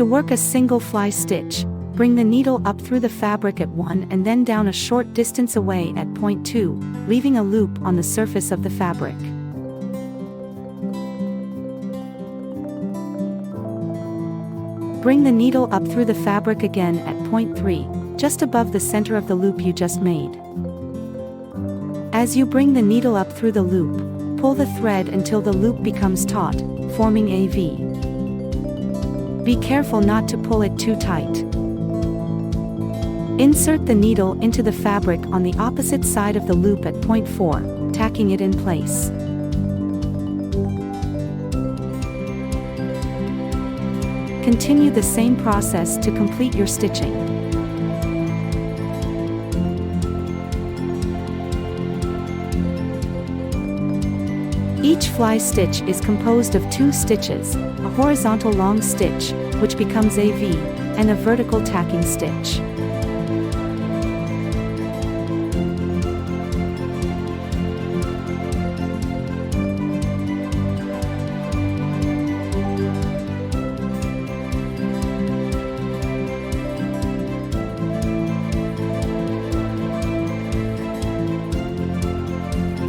To work a single fly stitch, bring the needle up through the fabric at 1 and then down a short distance away at point 2, leaving a loop on the surface of the fabric. Bring the needle up through the fabric again at point 3, just above the center of the loop you just made. As you bring the needle up through the loop, pull the thread until the loop becomes taut, forming a V. Be careful not to pull it too tight. Insert the needle into the fabric on the opposite side of the loop at point 4, tacking it in place. Continue the same process to complete your stitching. Each fly stitch is composed of 2 stitches, a horizontal long stitch, which becomes a V, and a vertical tacking stitch.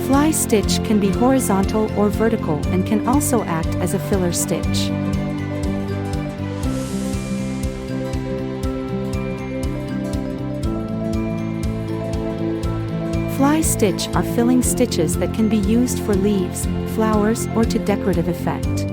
Fly stitch can be horizontal or vertical and can also act as a filler stitch. Fly stitch are filling stitches that can be used for leaves, flowers, or to decorative effect.